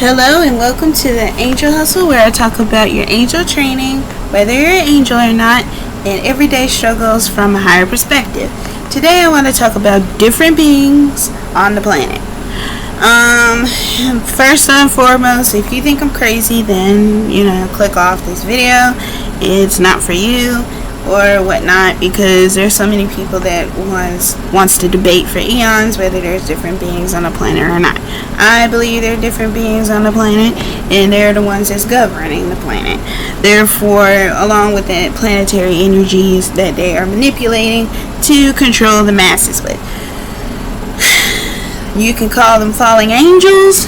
Hello and welcome to the Angel Hustle, where I talk about your angel training, whether you're an angel or not, and everyday struggles from a higher perspective. Today I want to talk about different beings on the planet. First and foremost, if you think I'm crazy, then, click off this video. It's not for you or whatnot, because there's so many people that wants to debate for eons whether there's different beings on the planet or not. I believe there are different beings on the planet, and they're the ones that's governing the planet. Therefore, along with the planetary energies that they are manipulating to control the masses with. You can call them falling angels,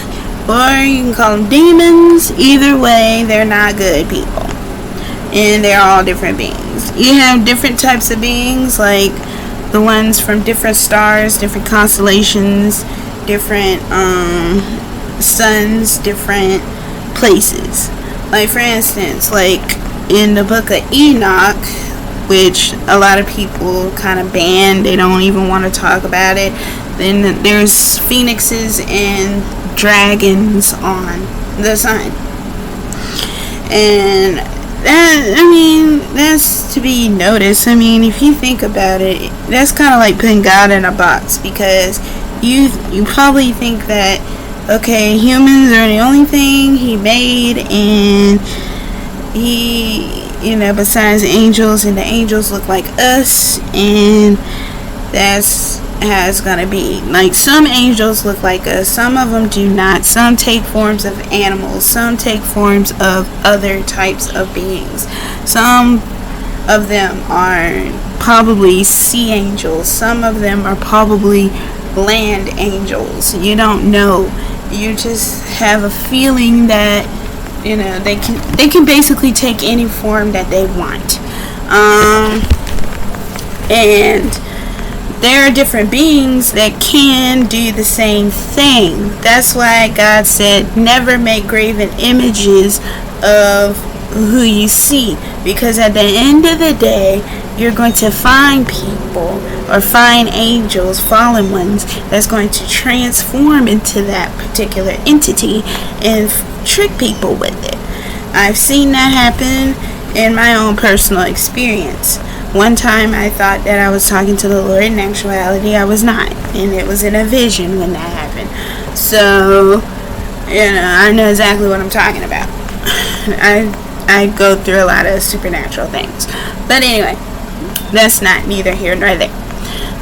or you can call them demons. Either way, they're not good people, and they're all different beings. You have different types of beings, like the ones from different stars, different constellations, different suns, different places. Like, for instance, like in the book of Enoch, which a lot of people kind of ban, they don't even want to talk about it. Then there's phoenixes and dragons on the sun, and that's to be noticed. If you think about it, that's kind of like putting God in a box, because you probably think that, okay, humans are the only thing he made, and he, besides angels, and the angels look like us, and that's how it's gonna be. Like, some angels look like us, some of them do not. Some take forms of animals, some take forms of other types of beings. Some of them are probably sea angels, some of them are probably land angels. You don't know. You just have a feeling that they can basically take any form that they want. And there are different beings that can do the same thing. That's why God said, never make graven images of who you see, because at the end of the day, you're going to find people or find angels, fallen ones, that's going to transform into that particular entity and trick people with it. I've seen that happen in my own personal experience. One time I thought that I was talking to the Lord. In actuality, I was not, and it was in a vision when that happened. So, I know exactly what I'm talking about. I go through a lot of supernatural things. But anyway, that's not neither here nor there.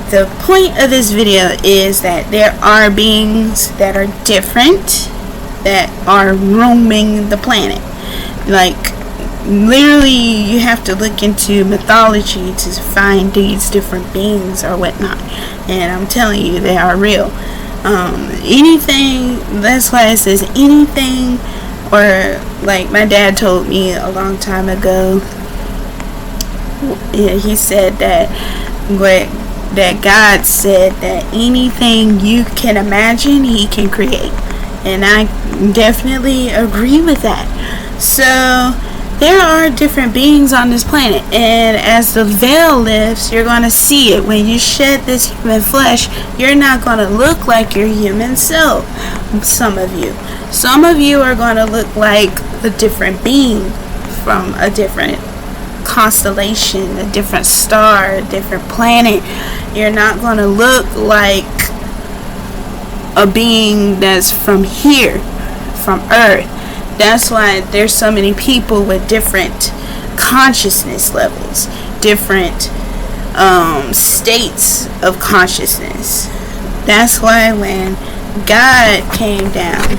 The point of this video is that there are beings that are different, that are roaming the planet. Like, literally, you have to look into mythology to find these different beings or whatnot, and I'm telling you, they are real. Anything, that's why it says anything, or like my dad told me a long time ago, he said that God said that anything you can imagine, he can create, and I definitely agree with that. So there are different beings on this planet, and as the veil lifts, you're going to see it. When you shed this human flesh, you're not going to look like your human self. Some of you are going to look like a different being from a different constellation, a different star, a different planet. You're not going to look like a being that's from here, from Earth. That's why there's so many people with different consciousness levels, different states of consciousness. That's why when God came down,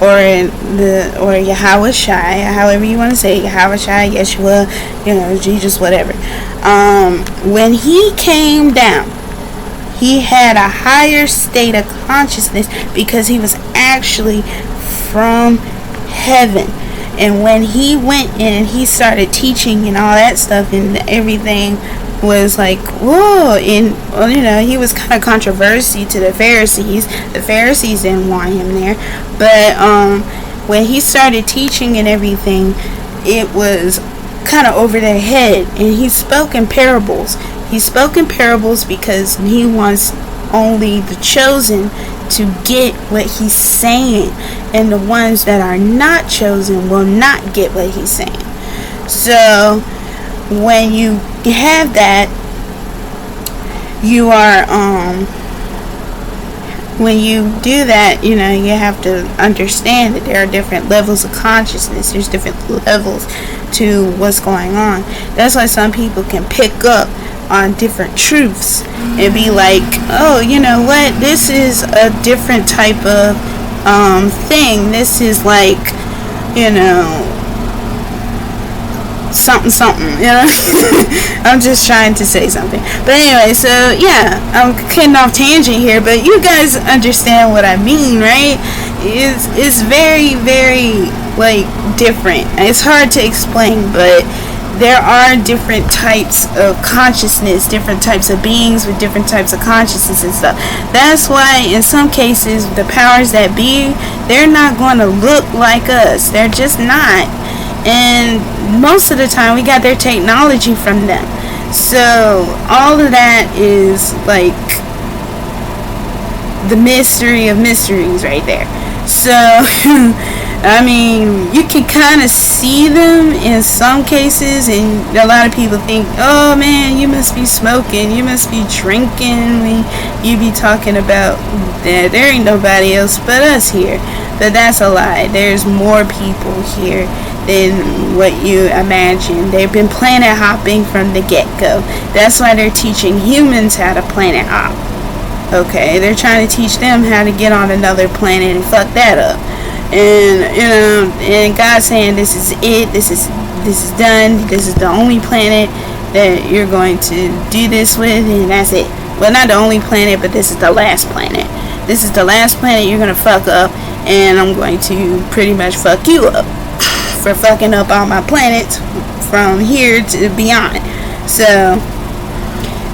or Yahweh Shai, however you want to say it, Yahweh Shai, Yeshua, Jesus, whatever. When he came down, he had a higher state of consciousness, because he was actually from heaven. And when he went in and he started teaching and all that stuff, and everything was like, whoa. And he was kind of controversy to the Pharisees. The Pharisees didn't want him there. But when he started teaching and everything, it was kind of over their head. And he spoke in parables. He spoke in parables because he wants only the chosen to get what he's saying, and the ones that are not chosen will not get what he's saying. So when you have that, you are when you do that, you have to understand that there are different levels of consciousness. There's different levels to what's going on. That's why some people can pick up on different truths and be like, oh, you know what, this is a different type of thing. This is like, something, I'm just trying to say something. But anyway, so yeah, I'm getting off tangent here, but you guys understand what I mean, right? It's very, very like different. It's hard to explain, but there are different types of consciousness, different types of beings with different types of consciousness and stuff. That's why in some cases the powers that be, they're not going to look like us. They're just not. And most of the time we got their technology from them. So all of that is like the mystery of mysteries right there. So I mean, you can kind of see them in some cases, and a lot of people think, oh man, you must be smoking, you must be drinking when you be talking about that. There ain't nobody else but us here. But that's a lie. There's more people here than what you imagine. They've been planet hopping from the get-go. That's why they're teaching humans how to planet hop. Okay, they're trying to teach them how to get on another planet and fuck that up. And and God's saying this is it, this is done, this is the only planet that you're going to do this with, and that's it. Well, not the only planet, but this is the last planet. This is the last planet you're gonna fuck up, and I'm going to pretty much fuck you up for fucking up all my planets from here to beyond. So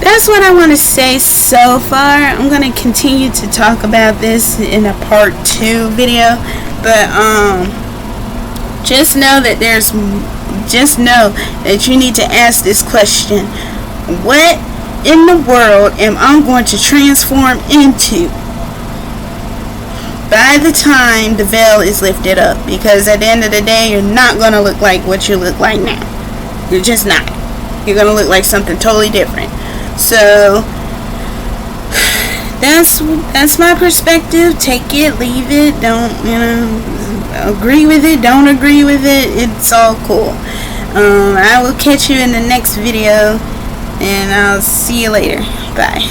that's what I want to say so far. I'm going to continue to talk about this in a part 2 video, but just know that you need to ask this question: what in the world am I going to transform into by the time the veil is lifted up? Because at the end of the day, you're not going to look like what you look like now. You're just not. You're going to look like something totally different. So that's my perspective. Take it, leave it. Don't agree with it, don't agree with it. It's all cool. I will catch you in the next video, and I'll see you later. Bye.